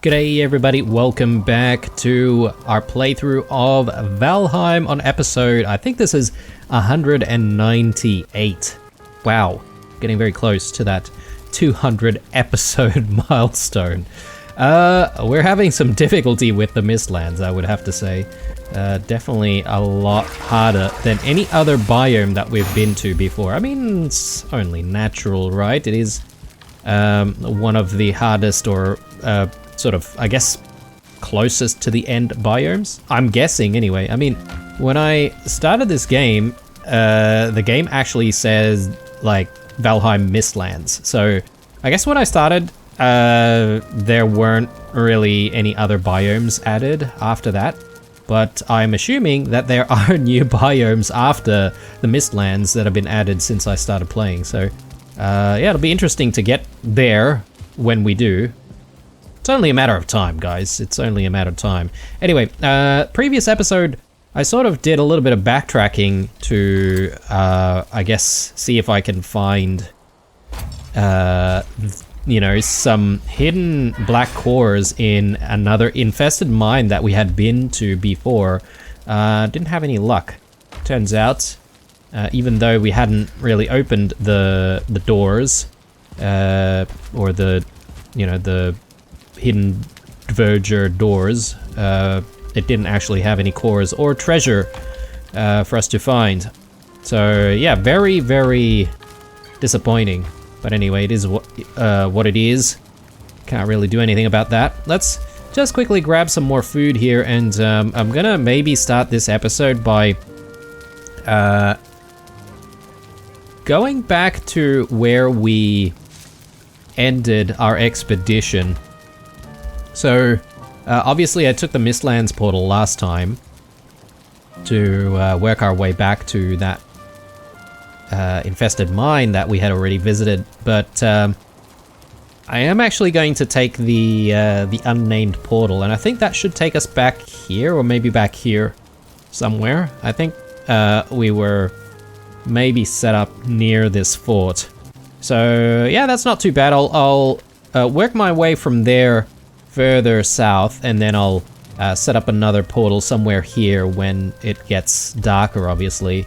G'day everybody, welcome back to our playthrough of Valheim on episode, I think this is 198. Wow, getting very close to that 200 episode milestone. We're having some difficulty with the Mistlands, I would have to say. Definitely a lot harder than any other biome that we've been to before. I mean, it's only natural, right? It is one of the hardest or sort of, I guess, closest to the end biomes. I'm guessing anyway. I mean, when I started this game, the game actually says like Valheim Mistlands. So I guess when I started, there weren't really any other biomes added after that. But I'm assuming that there are new biomes after the Mistlands that have been added since I started playing. So yeah, it'll be interesting to get there when we do. It's only a matter of time, guys. It's only a matter of time. Anyway, previous episode, I sort of did a little bit of backtracking to, I guess, see if I can find, you know, some hidden black cores in another infested mine that we had been to before. Didn't have any luck. Turns out, even though we hadn't really opened the doors, or the, you know, the hidden verger doors, it didn't actually have any cores or treasure for us to find. So yeah, very, very disappointing. But anyway, it is what it is. Can't really do anything about that. Let's just quickly grab some more food here, and I'm gonna maybe start this episode by going back to where we ended our expedition. So, obviously I took the Mistlands portal last time to work our way back to that infested mine that we had already visited, but I am actually going to take the unnamed portal, and I think that should take us back here, or maybe back here somewhere. I think we were maybe set up near this fort. So yeah, that's not too bad. I'll work my way from there further south, and then I'll set up another portal somewhere here when it gets darker, obviously.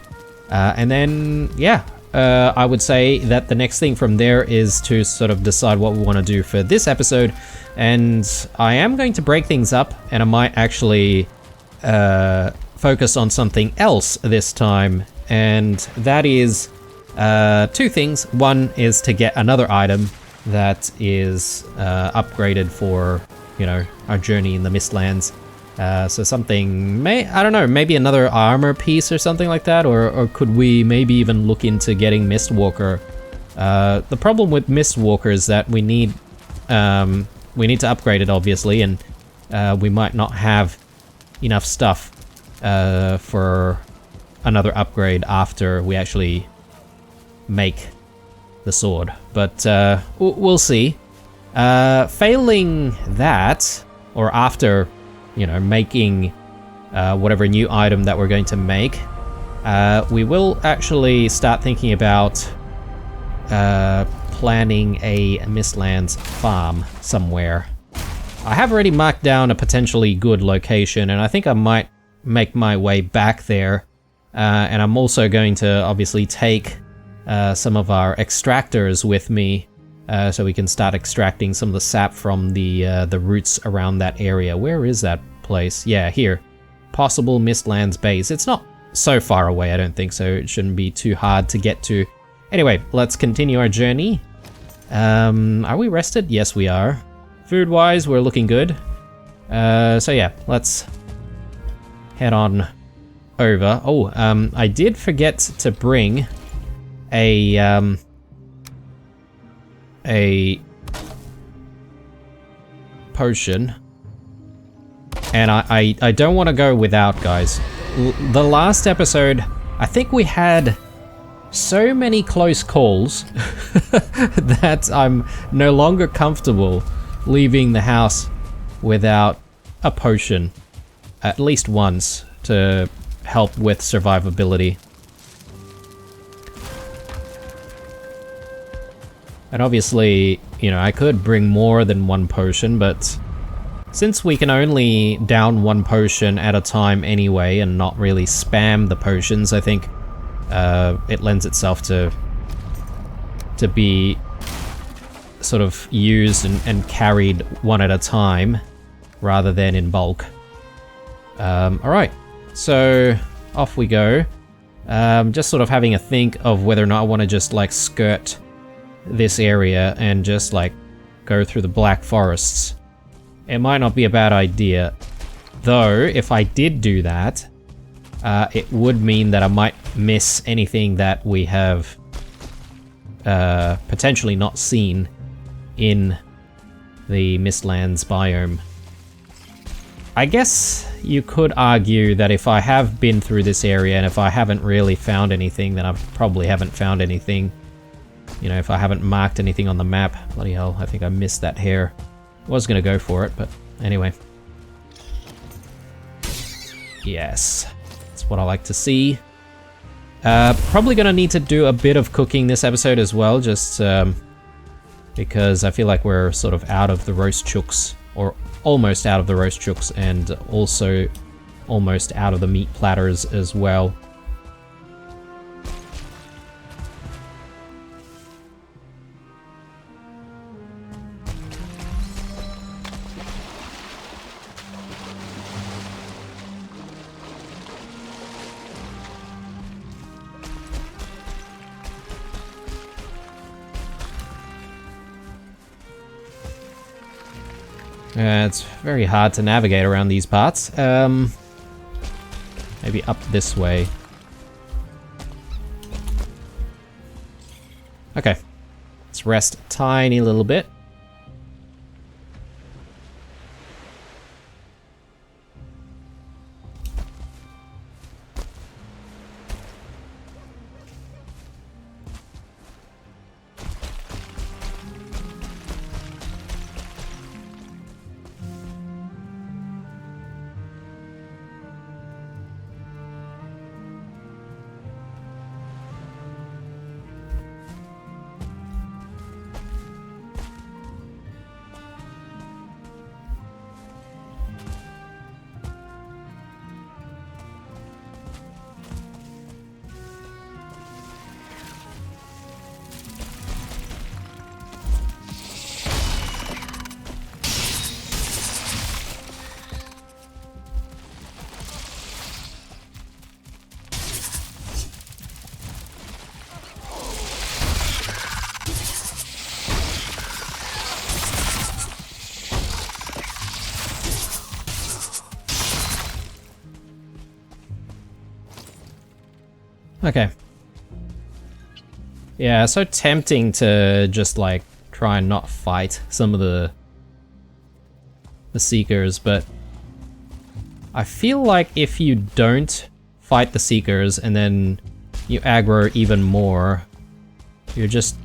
And then, yeah, I would say that the next thing from there is to sort of decide what we want to do for this episode. And I am going to break things up, and I might actually focus on something else this time. And that is two things. One is to get another item that is upgraded for, you know, our journey in the Mistlands. So something, I don't know, maybe another armor piece or something like that, or could we maybe even look into getting Mistwalker? The problem with Mistwalker is that we need to upgrade it, obviously, and we might not have enough stuff for another upgrade after we actually make the sword. But we'll see. Failing that, or after, you know, making whatever new item that we're going to make, we will actually start thinking about planning a Mistlands farm somewhere. I have already marked down a potentially good location, and I think I might make my way back there. And I'm also going to obviously take some of our extractors with me, so we can start extracting some of the sap from the roots around that area. Where is that place? Yeah, here. Possible Mistlands base. It's not so far away, I don't think, so it shouldn't be too hard to get to. Anyway, let's continue our journey. Are we rested? Yes, we are. Food-wise, we're looking good. So yeah, let's head on over. Oh, I did forget to bring a potion, and I don't want to go without, guys. The last episode, I think we had so many close calls that I'm no longer comfortable leaving the house without a potion at least once to help with survivability. And obviously, you know, I could bring more than one potion, but Since we can only down one potion at a time anyway and not really spam the potions, I think it lends itself to be sort of used and carried one at a time rather than in bulk. Alright, so off we go. Just sort of having a think of whether or not I want to just like skirt this area and just like go through the Black Forests. It might not be a bad idea, though if I did do that, it would mean that I might miss anything that we have potentially not seen in the Mistlands biome. I guess you could argue that if I have been through this area and if I haven't really found anything, then I probably haven't found anything. You know, if I haven't marked anything on the map. Bloody hell, I think I missed that hair. Was gonna go for it, but anyway. Yes, that's what I like to see. Probably gonna need to do a bit of cooking this episode as well, just because I feel like we're sort of out of the roast chooks, or almost out of the roast chooks, and also almost out of the meat platters as well. It's very hard to navigate around these parts. Maybe up this way. Okay. Let's rest a tiny little bit. Okay. Yeah, so tempting to just like try and not fight some of the Seekers, but I feel like if you don't fight the Seekers and then you aggro even more, you're just,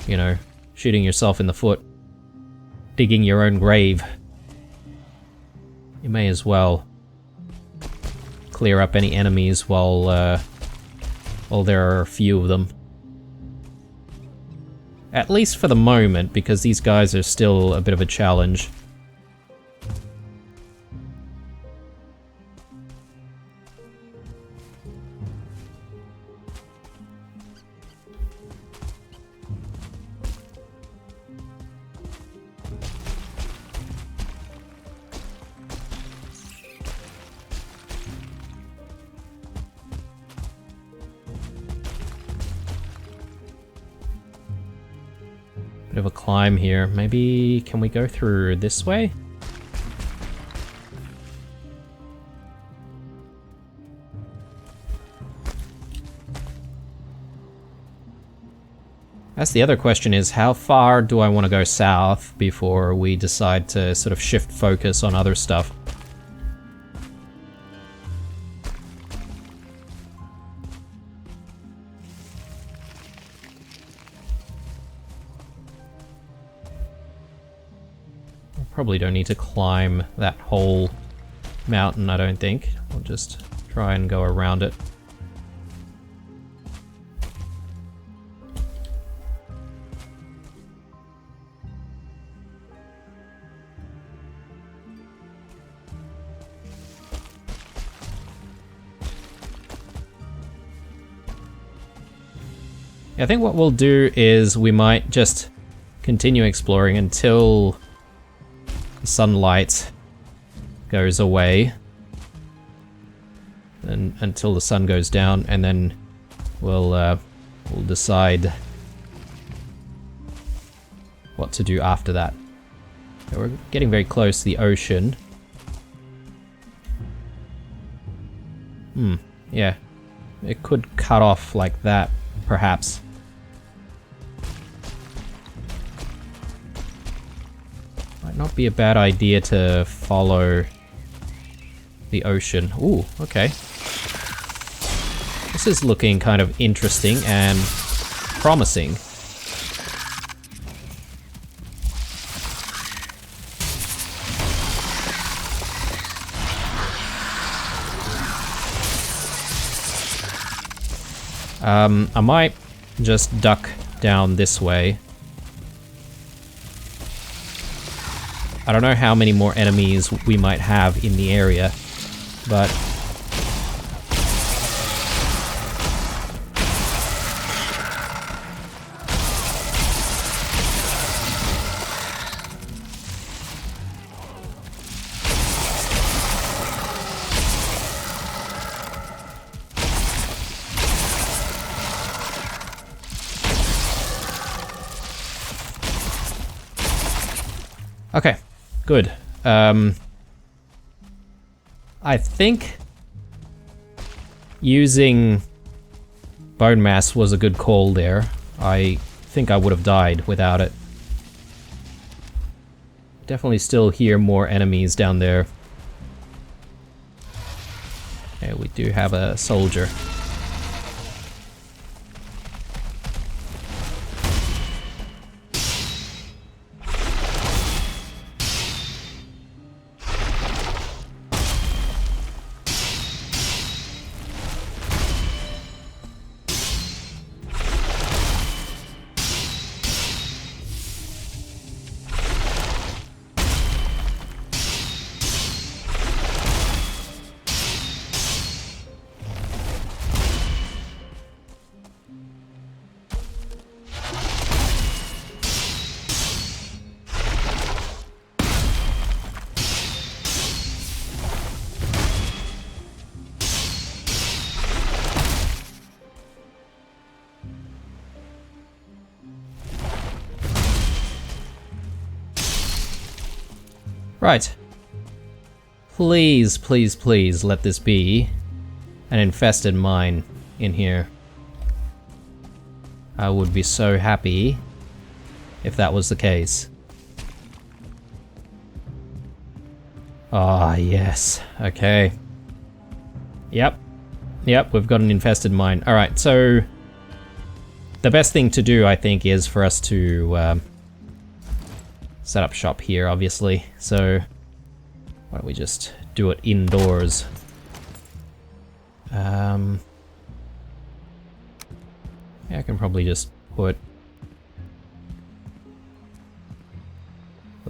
you know, shooting yourself in the foot, digging your own grave. You may as well clear up any enemies while there are a few of them. At least for the moment, because these guys are still a bit of a challenge. Bit of a climb here. Maybe, can we go through this way? That's the other question, is how far do I want to go south before we decide to sort of shift focus on other stuff? Probably don't need to climb that whole mountain, I don't think. I'll just try and go around it. I think what we'll do is we might just continue exploring until the sunlight goes away. And until the sun goes down, and then we'll decide what to do after that. Okay, we're getting very close to the ocean. Yeah. It could cut off like that, perhaps. Might not be a bad idea to follow the ocean. Ooh, okay. This is looking kind of interesting and promising. I might just duck down this way. I don't know how many more enemies we might have in the area, but okay, good. I think using bone mass was a good call there. I think I would have died without it. Definitely still hear more enemies down there. Okay, we do have a soldier. Right. Please, please, please let this be an infested mine in here. I would be so happy if that was the case. Ah, yes. Okay. Yep. Yep, we've got an infested mine. Alright, so the best thing to do, I think, is for us to set up shop here, obviously. So why don't we just do it indoors? Yeah, I can probably just put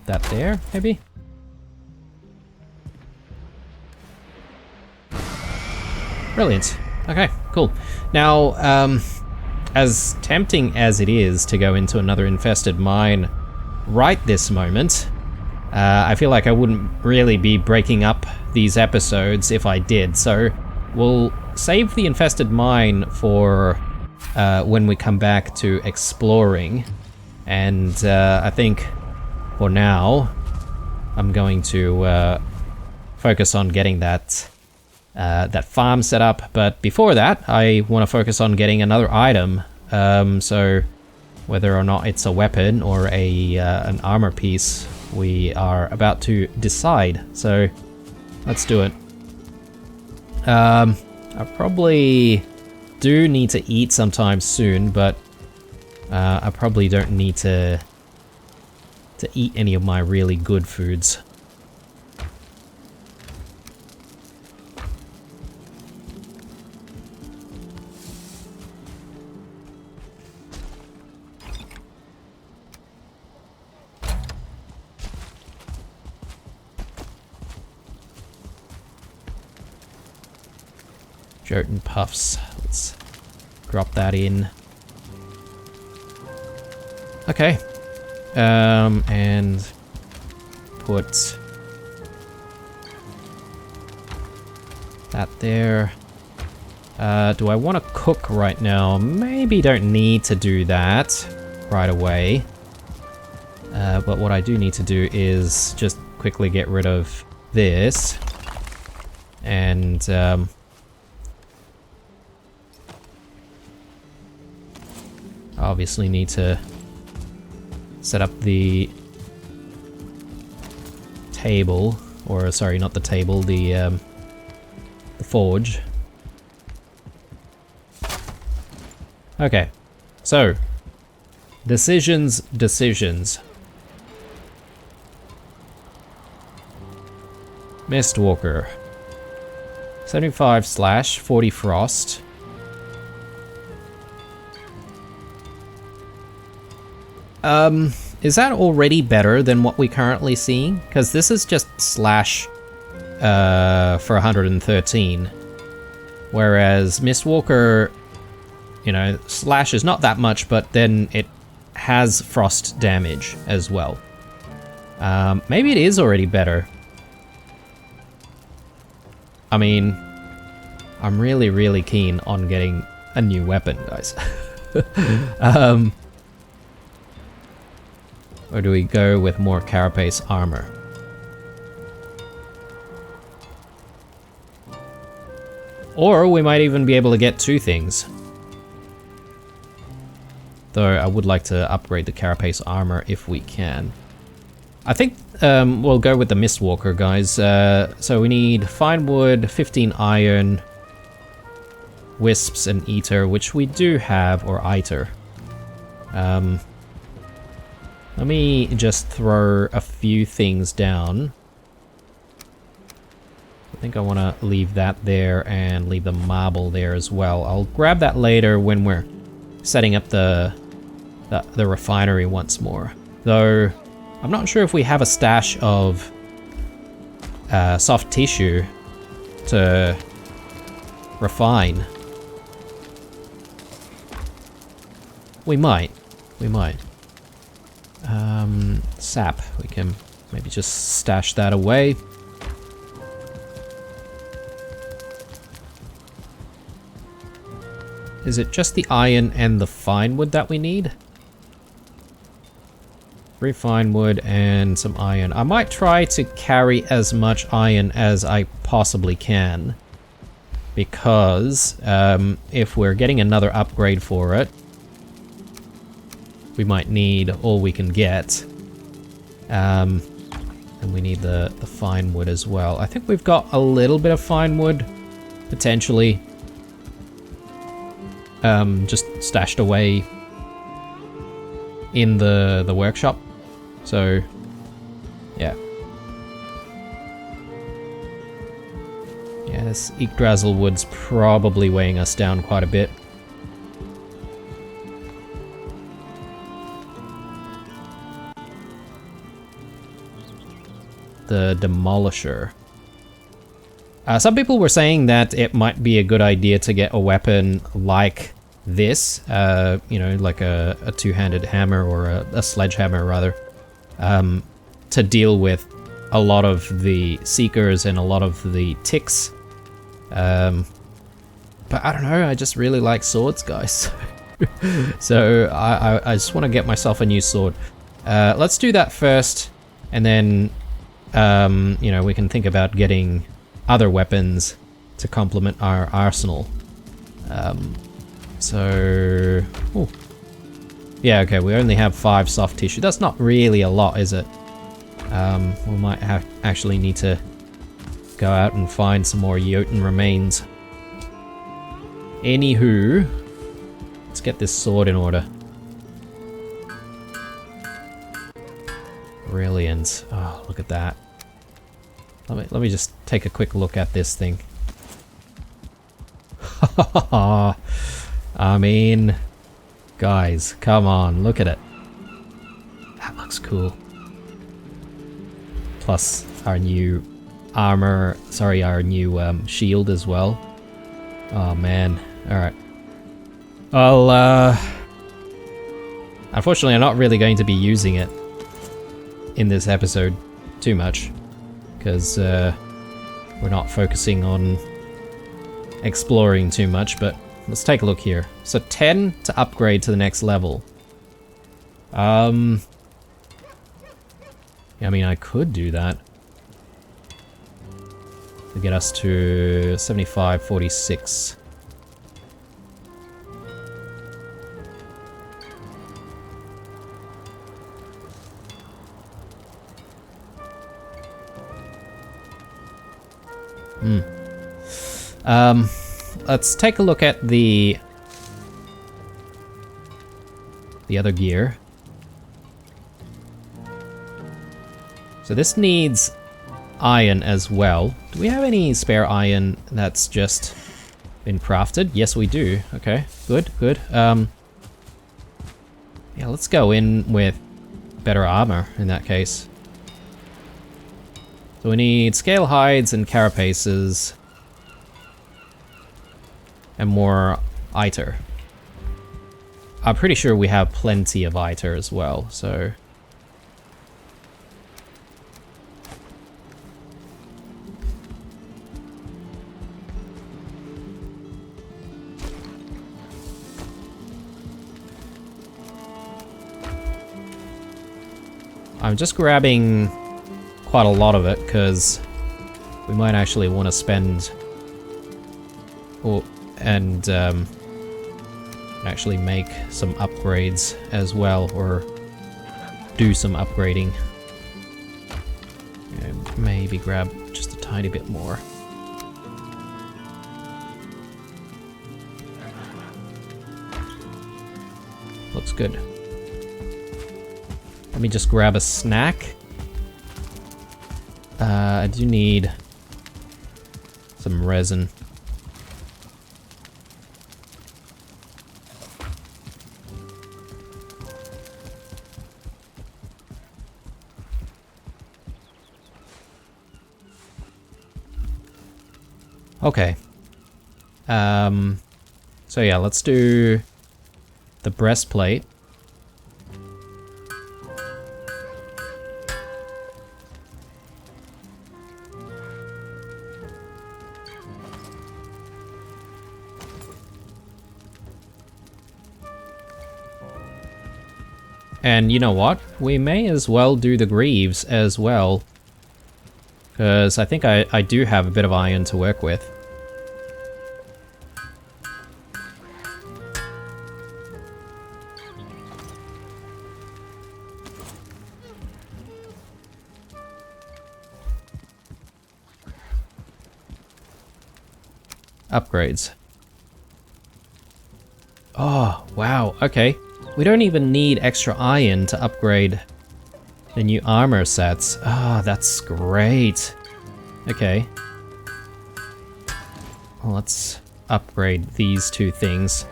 that there, maybe? Brilliant. Okay, cool. Now, as tempting as it is to go into another infested mine right this moment, I feel like I wouldn't really be breaking up these episodes if I did, so we'll save the infested mine for when we come back to exploring, and I think for now I'm going to focus on getting that farm set up, but before that I want to focus on getting another item, so whether or not it's a weapon or an armor piece, we are about to decide. So let's do it. I probably do need to eat sometime soon, but I probably don't need to eat any of my really good foods. Jotun puffs. Let's drop that in. Okay. And put that there. Do I want to cook right now? Maybe don't need to do that right away. But what I do need to do is just quickly get rid of this. And obviously need to set up the table, or sorry, not the table, the forge. Okay, so decisions. Mistwalker, 75/40 frost. Is that already better than what we're currently seeing? Because this is just slash for 113. Whereas Mistwalker, you know, slash is not that much, but then it has frost damage as well. Maybe it is already better. I mean, I'm really, really keen on getting a new weapon, guys. Or do we go with more carapace armor? Or we might even be able to get two things. Though I would like to upgrade the carapace armor if we can. I think we'll go with the Mistwalker, guys. So we need fine wood, 15 iron, wisps, and ether, which we do have, or iter. Let me just throw a few things down. I think I want to leave that there and leave the marble there as well. I'll grab that later when we're setting up the refinery once more. Though, I'm not sure if we have a stash of soft tissue to refine. We might. Sap. We can maybe just stash that away. Is it just the iron and the fine wood that we need? 3 fine wood and some iron. I might try to carry as much iron as I possibly can. Because if we're getting another upgrade for it, we might need all we can get. And we need the fine wood as well. I think we've got a little bit of fine wood, potentially. Just stashed away in the workshop. So, yeah. Yeah, this Yggdrasil wood's probably weighing us down quite a bit. The Demolisher. Some people were saying that it might be a good idea to get a weapon like this, you know, like a two-handed hammer, or a sledgehammer rather, to deal with a lot of the seekers and a lot of the ticks. But I don't know, I just really like swords, guys. So I just want to get myself a new sword. Let's do that first, and then you know, we can think about getting other weapons to complement our arsenal. So, ooh. Yeah, okay, we only have 5 soft tissue. That's not really a lot, is it? We might actually need to go out and find some more Jotun remains. Anywho, let's get this sword in order. Brilliant. Oh, look at that. Let me just take a quick look at this thing. I mean, guys, come on, look at it. That looks cool. Plus our new armor, sorry, our new shield as well. Oh man, alright. Unfortunately, I'm not really going to be using it in this episode too much, because we're not focusing on exploring too much, but let's take a look here. So 10 to upgrade to the next level. I mean, I could do that. To get us to 75, 46. Let's take a look at the other gear. So this needs iron as well. Do we have any spare iron that's just been crafted? Yes, we do. Okay, good, good. Yeah, let's go in with better armor in that case. So we need scale hides and carapaces. And more iter. I'm pretty sure we have plenty of iter as well, so... I'm just grabbing quite a lot of it, because we might actually want to spend... and actually make some upgrades as well, or do some upgrading. Maybe grab just a tiny bit more. Looks good. Let me just grab a snack. I do need some resin. Okay. So yeah, let's do the breastplate. And you know what? We may as well do the greaves as well. Because I think I do have a bit of iron to work with. Upgrades. Oh, wow, okay. We don't even need extra iron to upgrade the new armor sets. Ah, that's great. Okay. Well, let's upgrade these two things.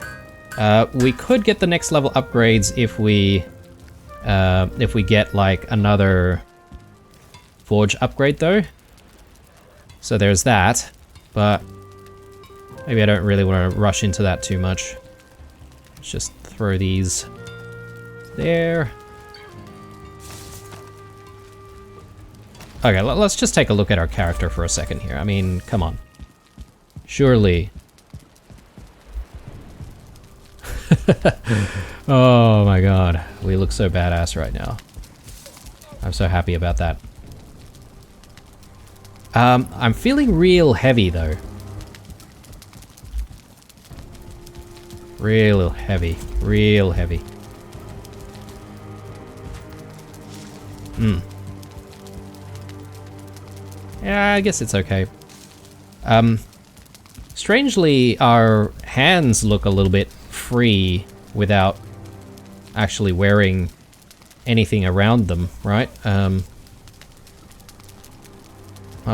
We could get the next level upgrades if we get like another forge upgrade though. So there's that, but maybe I don't really want to rush into that too much. Let's just throw these there. Okay, let's just take a look at our character for a second here. I mean, come on. Surely. Oh my god. We look so badass right now. I'm so happy about that. I'm feeling real heavy though. Real heavy. Real heavy. Yeah, I guess it's okay. Strangely, our hands look a little bit free without actually wearing anything around them, right? I'm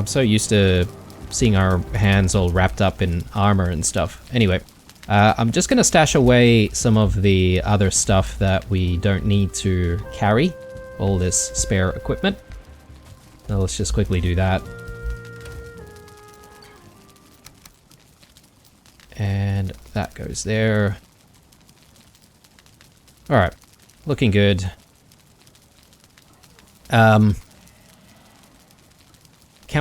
so used to seeing our hands all wrapped up in armor and stuff. Anyway, I'm just gonna stash away some of the other stuff that we don't need to carry. All this spare equipment. Now let's just quickly do that. And that goes there. Alright. Looking good. Can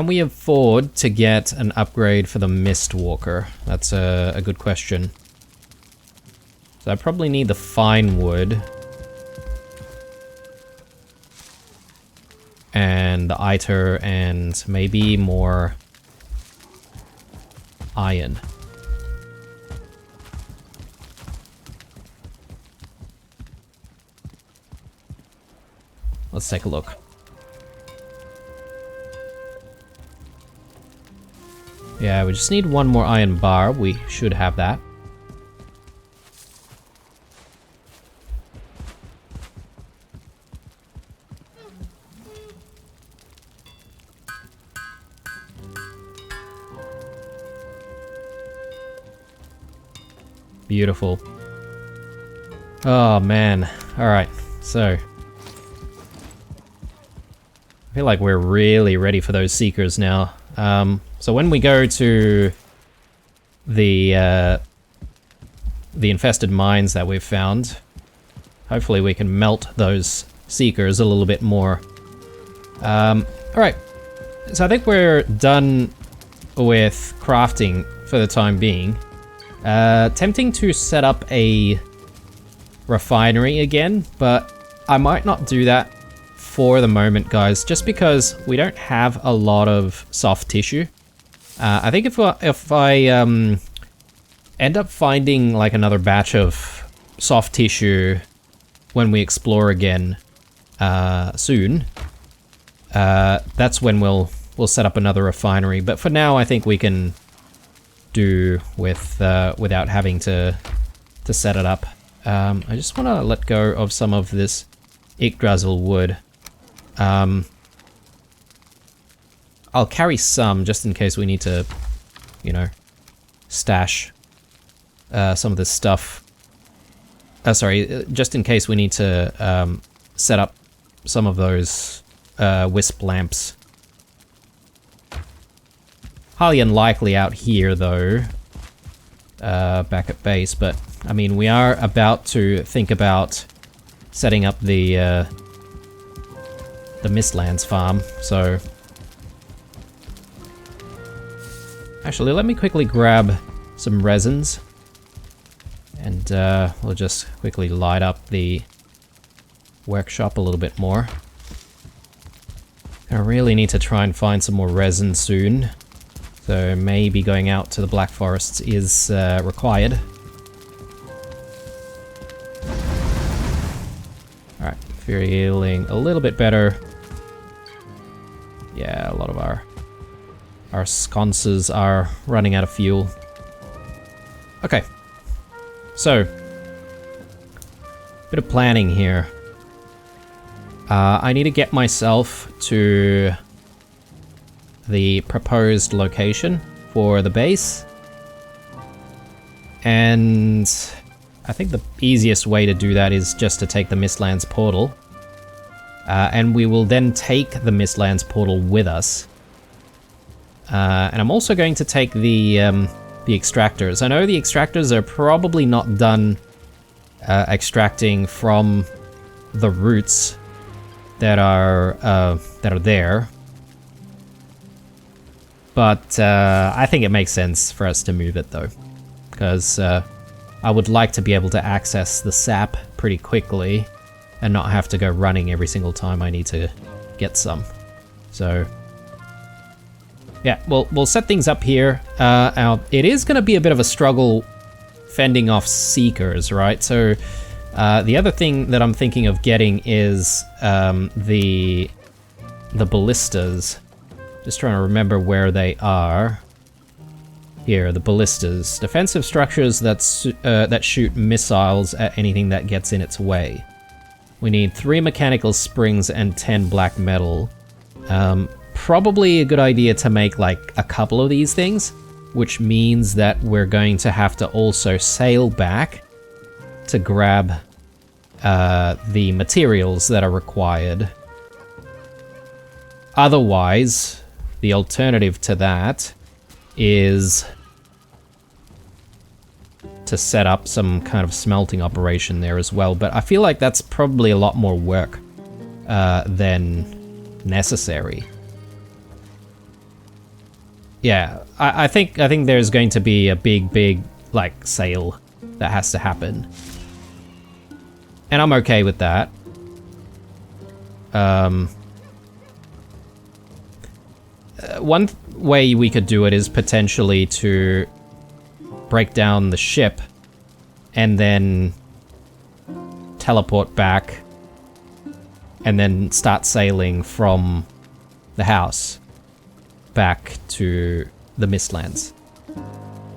we afford to get an upgrade for the Mistwalker? That's a good question. So I probably need the fine wood. And the iter and maybe more iron. Let's take a look. Yeah, we just need one more iron bar. We should have that. Beautiful. Oh man. Alright, so I feel like we're really ready for those seekers now. So when we go to the infested mines that we've found, hopefully we can melt those seekers a little bit more. Alright, so I think we're done with crafting for the time being. Tempting to set up a refinery again, but I might not do that for the moment, guys, just because we don't have a lot of soft tissue. I think if I end up finding like another batch of soft tissue when we explore again soon, that's when we'll set up another refinery. But for now, I think we can do with without having to set it up. I just want to let go of some of this Yggdrasil wood. I'll carry some just in case we need to, you know, stash some of this stuff. Sorry, just in case we need to set up some of those wisp lamps. Highly unlikely out here, though, back at base, but I mean, we are about to think about setting up the Mistlands farm, so... Actually, let me quickly grab some resins, and we'll just quickly light up the workshop a little bit more. I really need to try and find some more resin soon, so maybe going out to the Black Forests is required. Alright, feeling a little bit better. Yeah, a lot of our sconces are running out of fuel. Okay, so bit of planning here. I need to get myself to the proposed location for the base, and I think the easiest way to do that is just to take the Mistlands portal, and we will then take the Mistlands portal with us. And I'm also going to take the extractors. I know the extractors are probably not done extracting from the roots that are there, but I think it makes sense for us to move it though, because I would like to be able to access the sap pretty quickly and not have to go running every single time I need to get some. So yeah, we'll set things up here. It is going to be a bit of a struggle fending off seekers, right? So the other thing that I'm thinking of getting is the ballistas. Just trying to remember where they are. Here, the ballistas. Defensive structures that shoot missiles at anything that gets in its way. We need 3 mechanical springs and 10 black metal. Probably a good idea to make like a couple of these things, which means that we're going to have to also sail back to grab the materials that are required. Otherwise, the alternative to that is to set up some kind of smelting operation there as well, but I feel like that's probably a lot more work than necessary. Yeah, I think there's going to be a big like sale that has to happen, and I'm okay with that. One way we could do it is potentially to break down the ship and then teleport back and then start sailing from the house back to the Mistlands.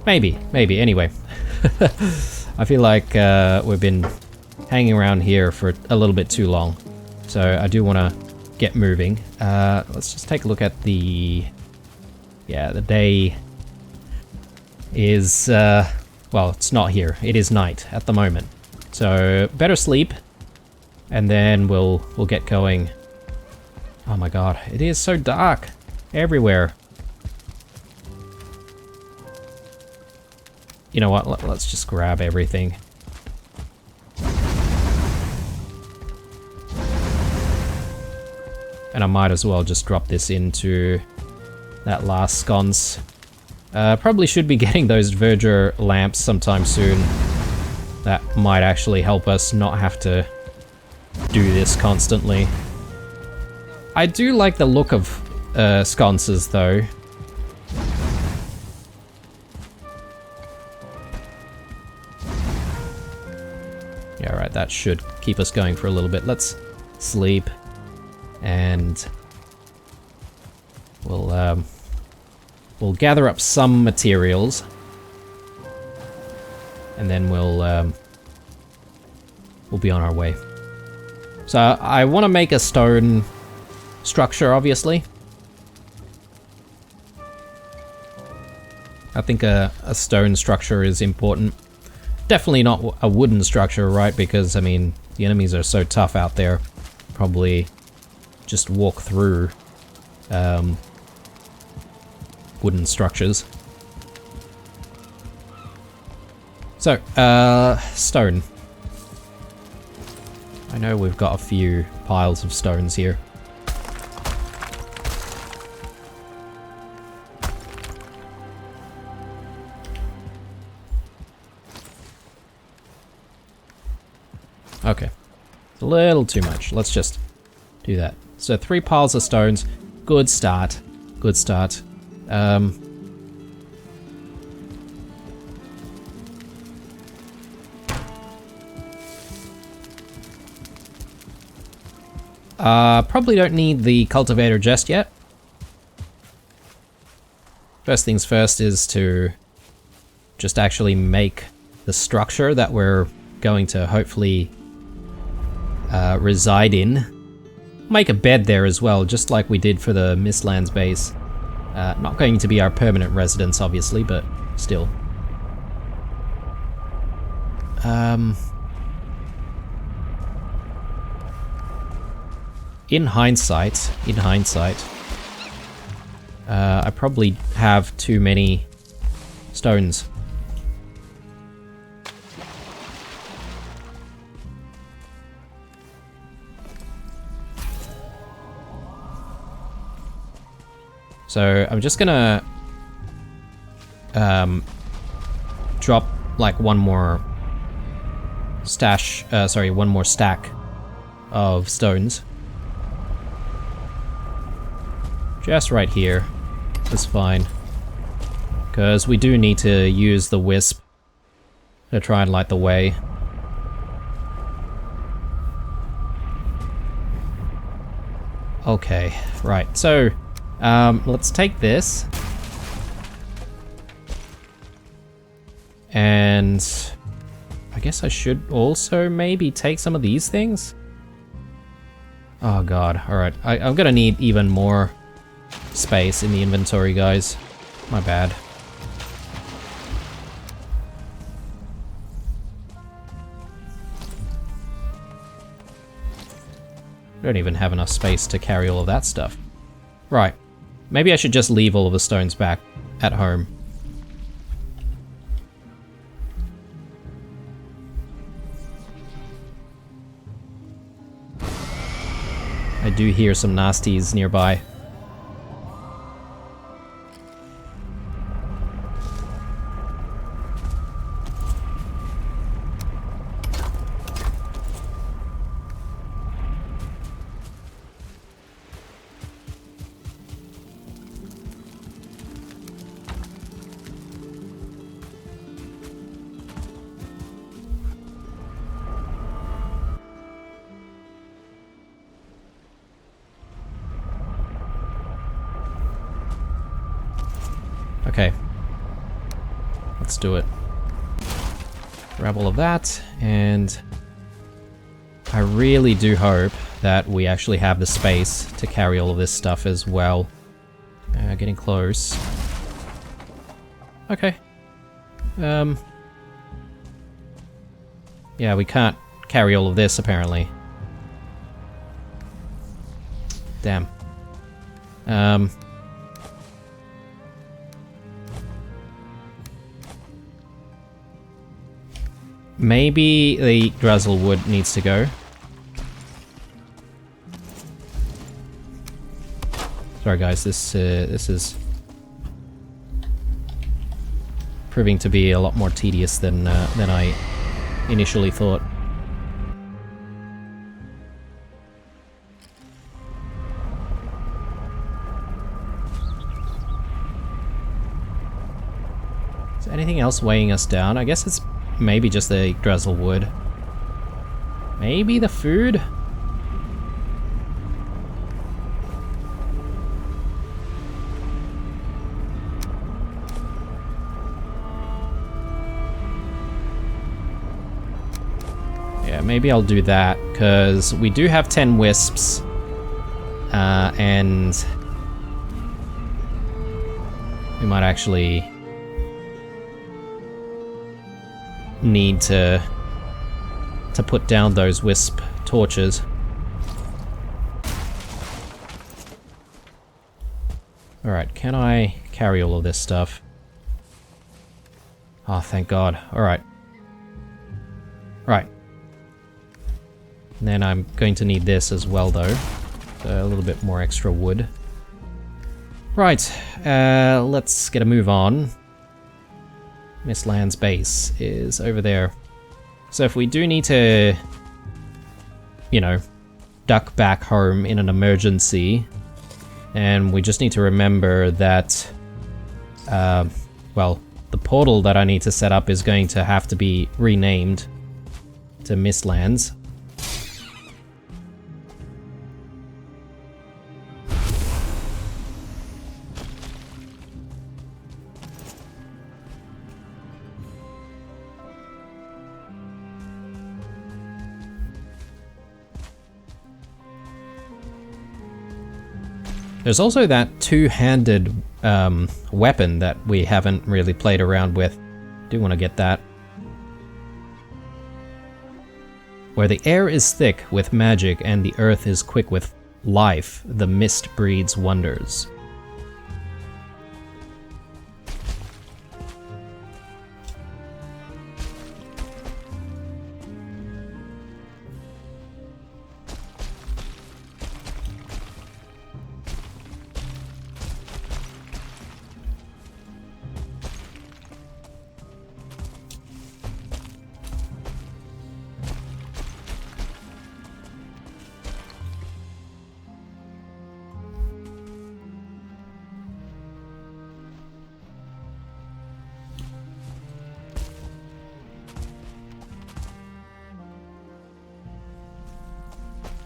Maybe. Anyway, I feel like we've been hanging around here for a little bit too long, so I do want to get moving. Let's just take a look at the... Yeah, the day is... well, it's not here. It is night at the moment. So, better sleep, and then we'll get going. Oh my god, it is so dark everywhere. You know what, let's just grab everything. And I might as well just drop this into that last sconce. Probably should be getting those Verger lamps sometime soon. That might actually help us not have to do this constantly. I do like the look of sconces though. Yeah, right, that should keep us going for a little bit. Let's sleep, and we'll gather up some materials, and then we'll be on our way. So I want to make a stone structure, obviously. I think a stone structure is important. Definitely not a wooden structure, right? Because, I mean, the enemies are so tough out there. Probably just walk through wooden structures. So, stone. I know we've got a few piles of stones here. Okay, it's a little too much. Let's just do that. So 3 piles of stones. Good start. Good start. Probably don't need the cultivator just yet. First things first is to just actually make the structure that we're going to hopefully reside in. Make a bed there as well, just like we did for the Mistlands base. Not going to be our permanent residence, obviously, but still. In hindsight, I probably have too many stones. So I'm just gonna drop like one more stack of stones. Just right here. That's fine. Because we do need to use the wisp to try and light the way. Okay, right. So, let's take this. And I guess I should also maybe take some of these things. Oh god, alright. I'm gonna need even more space in the inventory, guys. My bad. Don't even have enough space to carry all of that stuff. Right. Maybe I should just leave all of the stones back at home. I do hear some nasties nearby. Okay. Let's do it. Grab all of that, and I really do hope that we actually have the space to carry all of this stuff as well. Getting close. Okay. Yeah, we can't carry all of this, apparently. Damn. Maybe the Drizzlewood needs to go. Sorry guys, this is proving to be a lot more tedious than I initially thought. Is there anything else weighing us down? I guess it's maybe just the Drizzlewood. Maybe the food? Yeah, maybe I'll do that, because we do have 10 wisps, and we might actually need to put down those wisp torches. Alright, can I carry all of this stuff? Oh, thank God. Alright. Right. And then I'm going to need this as well, though. So a little bit more extra wood. Right, let's get a move on. Mistlands base is over there. So if we do need to, you know, duck back home in an emergency, and we just need to remember that, well, the portal that I need to set up is going to have to be renamed to Mistlands. There's also that two-handed weapon that we haven't really played around with. Do want to get that. Where the air is thick with magic and the earth is quick with life, the mist breeds wonders.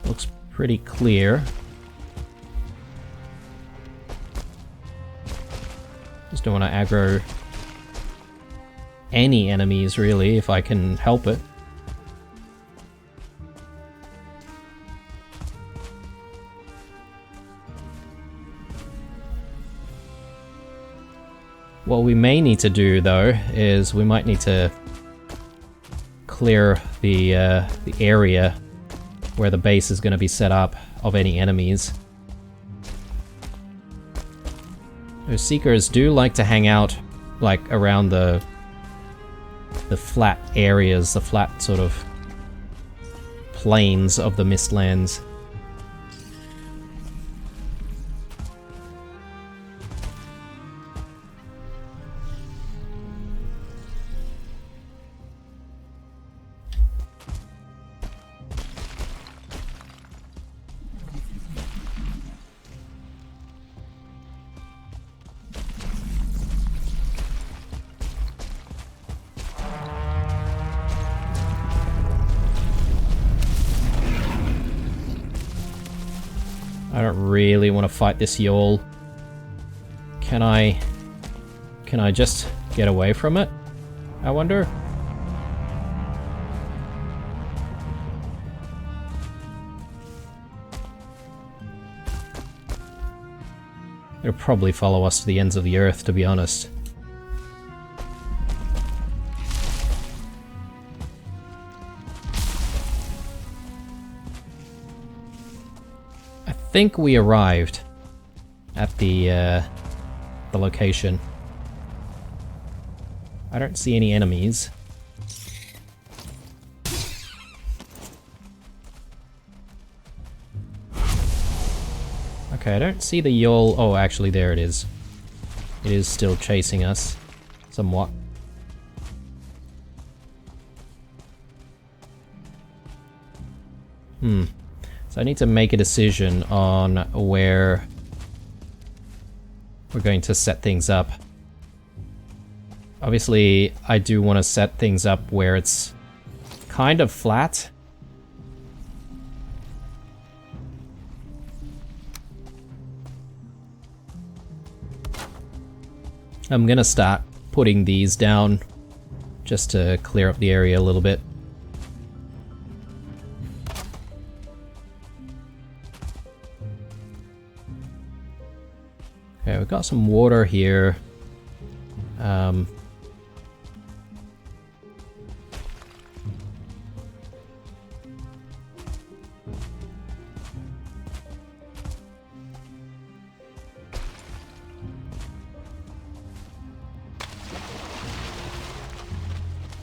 Looks pretty clear. Just don't want to aggro any enemies, really, if I can help it. What we may need to do, though, is we might need to clear the area where the base is going to be set up of any enemies. Those seekers do like to hang out, like, around the flat areas, the flat sort of plains of the Mistlands. I don't really want to fight this yawl. Can I just get away from it? I wonder. It'll probably follow us to the ends of the earth, to be honest. I think we arrived at the location. I don't see any enemies. Okay, I don't see the yawl. Oh, actually, there it is. It is still chasing us, somewhat. So I need to make a decision on where we're going to set things up. Obviously, I do want to set things up where it's kind of flat. I'm gonna start putting these down just to clear up the area a little bit. Okay, we've got some water here.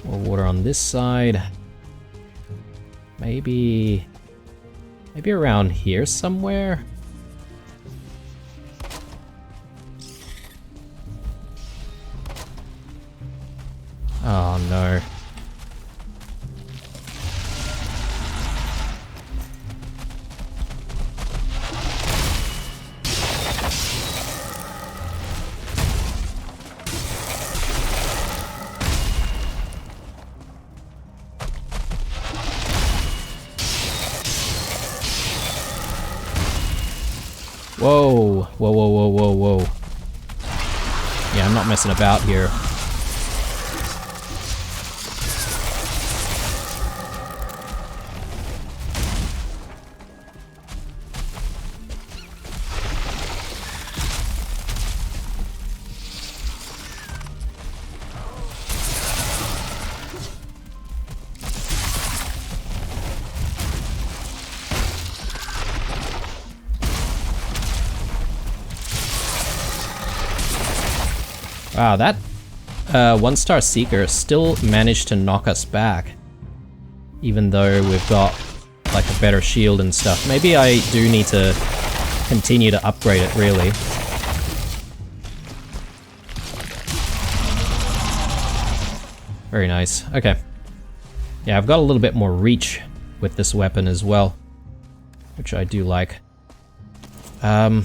More water on this side. Maybe around here somewhere. Oh no. Whoa, whoa, whoa, whoa, whoa, whoa. Yeah, I'm not messing about here. Wow, that one-star Seeker still managed to knock us back. Even though we've got like a better shield and stuff. Maybe I do need to continue to upgrade it, really. Very nice. Okay. Yeah, I've got a little bit more reach with this weapon as well, which I do like. I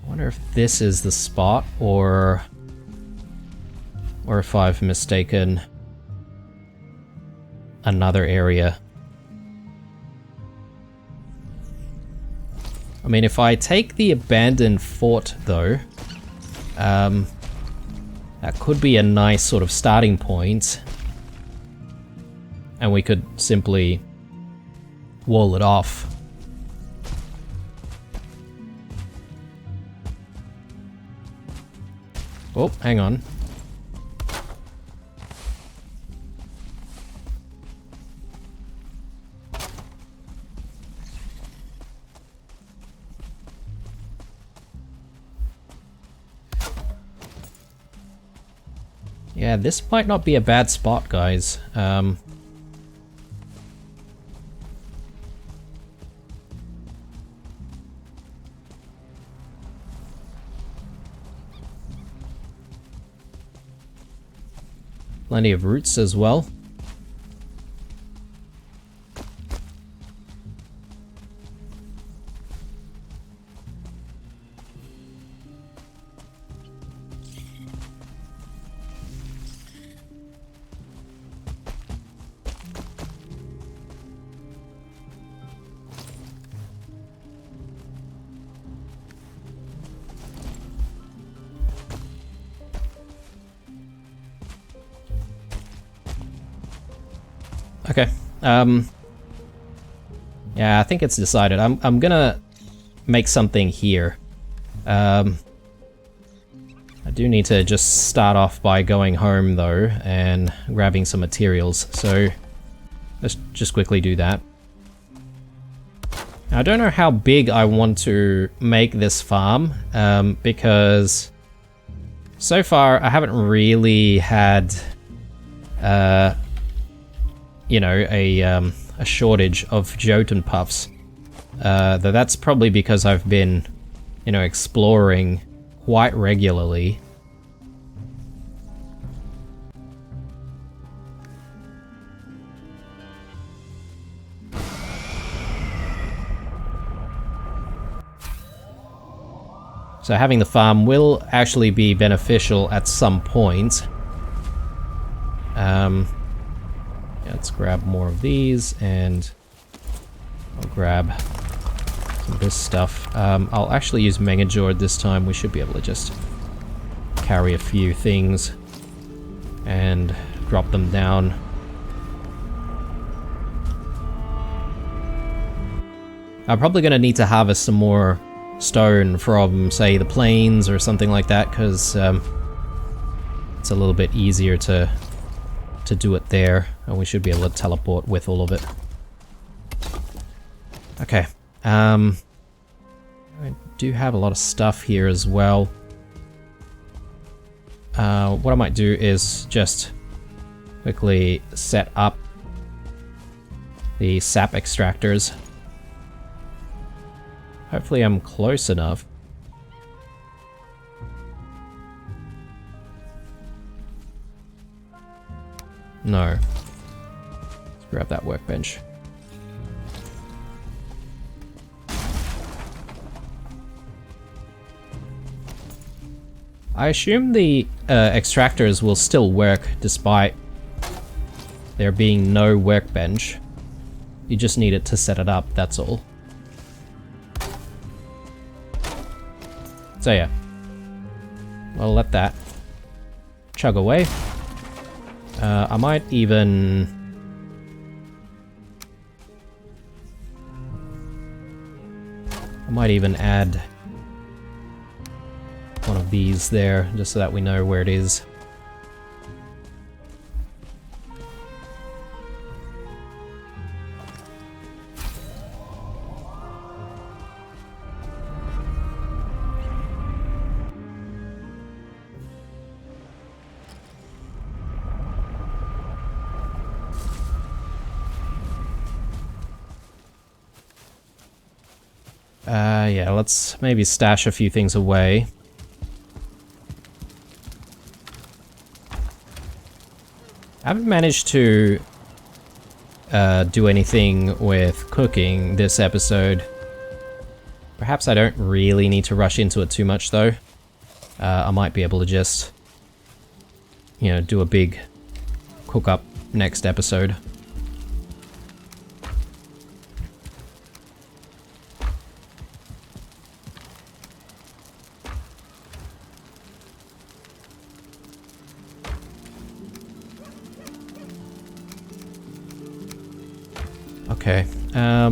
wonder if this is the spot, or if I've mistaken another area. I mean, if I take the abandoned fort, though, that could be a nice sort of starting point, and we could simply wall it off. Oh, hang on. Yeah, this might not be a bad spot, guys. Plenty of roots as well. Okay. Yeah, I think it's decided. I'm gonna make something here. I do need to just start off by going home though and grabbing some materials. So let's just quickly do that. Now, I don't know how big I want to make this farm, because so far I haven't really had, you know, a shortage of Jotun puffs. Though that's probably because I've been, you know, exploring quite regularly. So having the farm will actually be beneficial at some point. Yeah, let's grab more of these, and I'll grab some of this stuff. I'll actually use Megajord this time. We should be able to just carry a few things and drop them down. I'm probably going to need to harvest some more stone from, say, the plains or something like that, because it's a little bit easier to do it there, and we should be able to teleport with all of it. Okay, I do have a lot of stuff here as well. What I might do is just quickly set up the sap extractors. Hopefully I'm close enough. No. Let's grab that workbench. I assume the extractors will still work despite there being no workbench. You just need it to set it up, that's all. So yeah, I'll let that chug away. I might even add one of these there, just so that we know where it is. Yeah, let's maybe stash a few things away. I haven't managed to do anything with cooking this episode. Perhaps I don't really need to rush into it too much though. I might be able to just, you know, do a big cook up next episode. Okay, I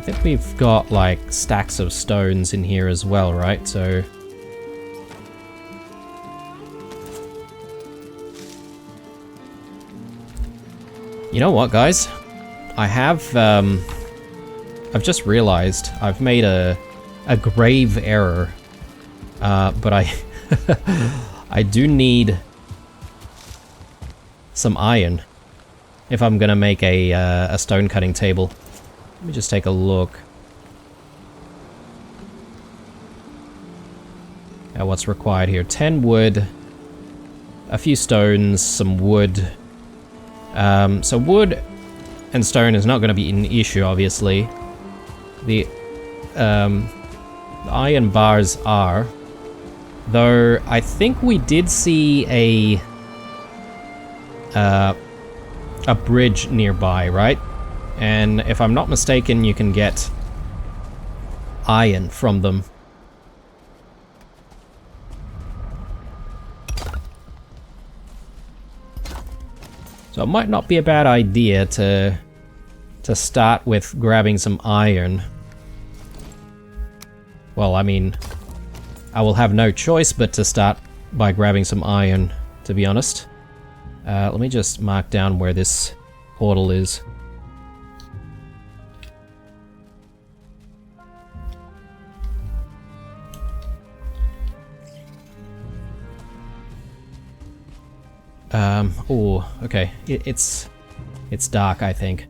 think we've got like stacks of stones in here as well, right? So you know what, guys? I have I've just realized I've made a grave error, but I I do need some iron if I'm gonna make a stone cutting table. Let me just take a look at what's required here. 10 wood, a few stones, some wood. So wood and stone is not going to be an issue, obviously. The iron bars are, though I think we did see a bridge nearby, right? And if I'm not mistaken, you can get iron from them. So it might not be a bad idea to start with grabbing some iron. Well, I mean, I will have no choice but to start by grabbing some iron, to be honest. Let me just mark down where this portal is. Oh, okay. It's dark, I think.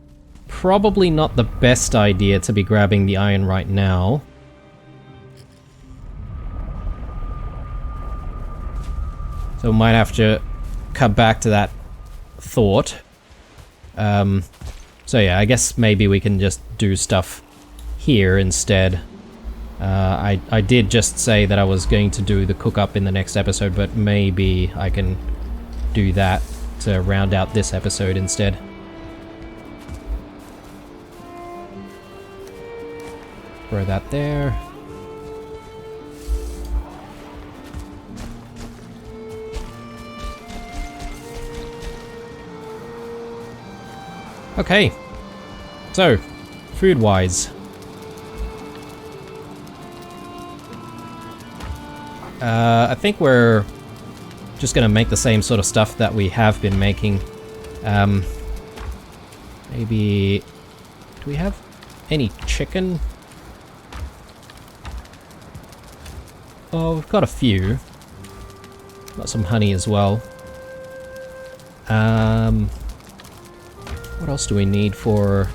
Probably not the best idea to be grabbing the iron right now. So we might have to come back to that thought. So yeah, I guess maybe we can just do stuff here instead. I did just say that I was going to do the cook-up in the next episode, but maybe I can do that to round out this episode instead. Throw that there. Okay, so food-wise, I think we're just gonna make the same sort of stuff that we have been making. Maybe... do we have any chicken? Oh, we've got a few. Got some honey as well. What else do we need for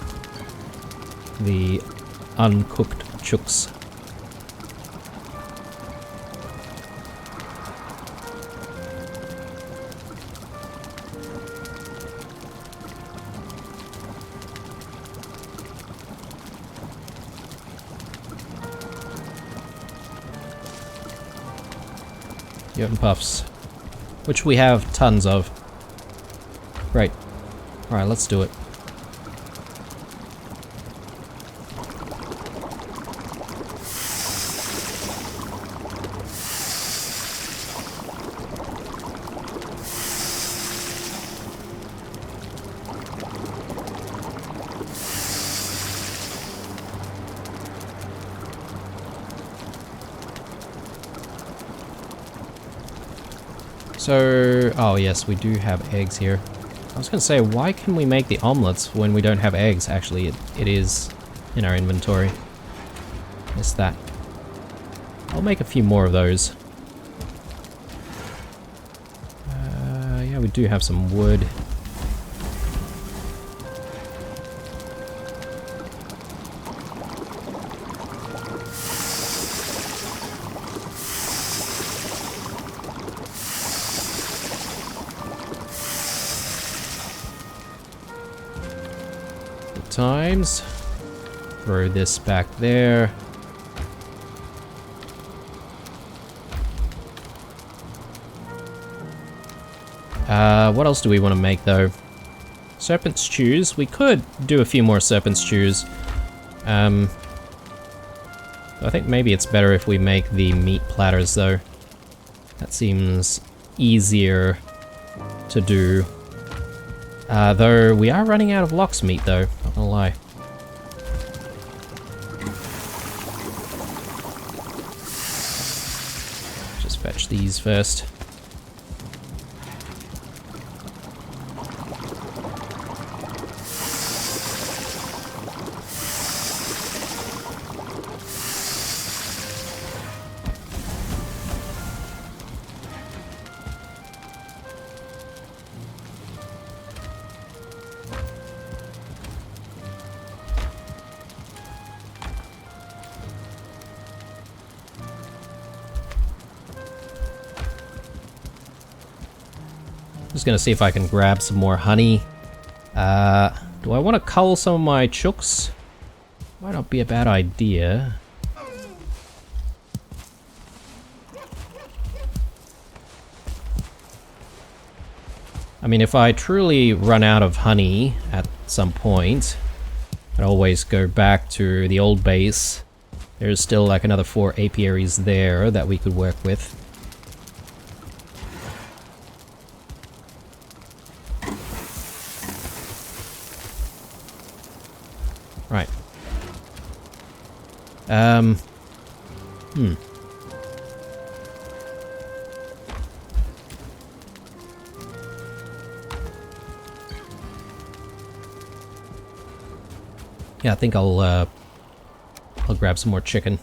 the uncooked chooks? Yogurt and puffs, which we have tons of. Great. Alright, let's do it. So, oh yes, we do have eggs here. I was gonna say, why can we make the omelets when we don't have eggs? Actually, it is in our inventory. Missed that. I'll make a few more of those. Yeah, we do have some wood. Times. Throw this back there. What else do we want to make though? Serpent stews. We could do a few more serpent stews. I think maybe it's better if we make the meat platters though. That seems easier to do. Though we are running out of lox meat though, not gonna lie. Just fetch these first. Just gonna see if I can grab some more honey. Do I want to cull some of my chooks? Might not be a bad idea. I mean, if I truly run out of honey at some point, I'd always go back to the old base. There's still like another 4 apiaries there that we could work with. Yeah, I think I'll grab some more chicken.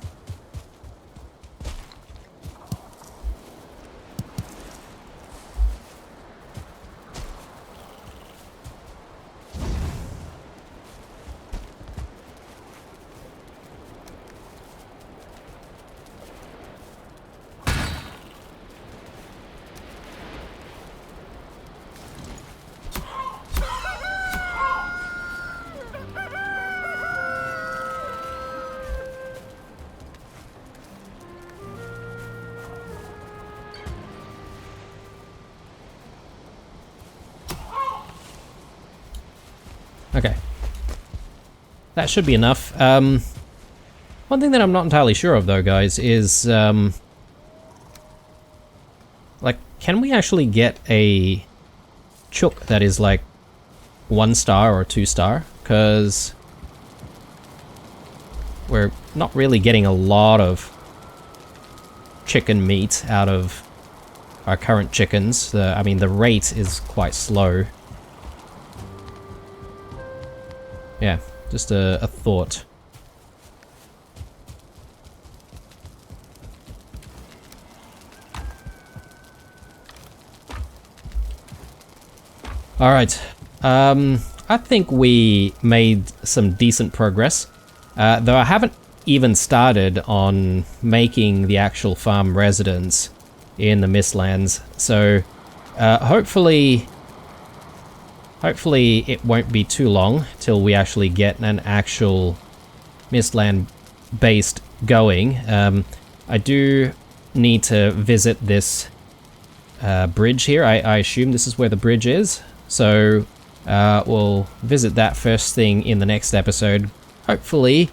Okay. That should be enough. One thing that I'm not entirely sure of though, guys, is like, can we actually get a chook that is like 1 star or 2 star? Because we're not really getting a lot of chicken meat out of our current chickens. I mean, the rate is quite slow. Yeah, just a thought. Alright, I think we made some decent progress, though I haven't even started on making the actual farm residence in the Mistlands, so hopefully it won't be too long till we actually get an actual Mistland based going. I do need to visit this bridge here. I assume this is where the bridge is, so we'll visit that first thing in the next episode. Hopefully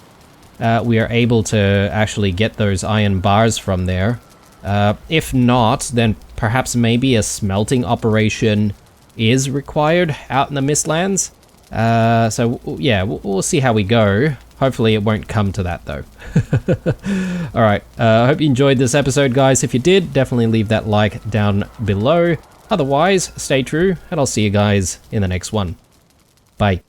we are able to actually get those iron bars from there. If not, then perhaps maybe a smelting operation is required out in the Mistlands. So yeah, we'll see how we go. Hopefully it won't come to that though. Alright, I hope you enjoyed this episode, guys. If you did, definitely leave that like down below. Otherwise, stay true, and I'll see you guys in the next one. Bye.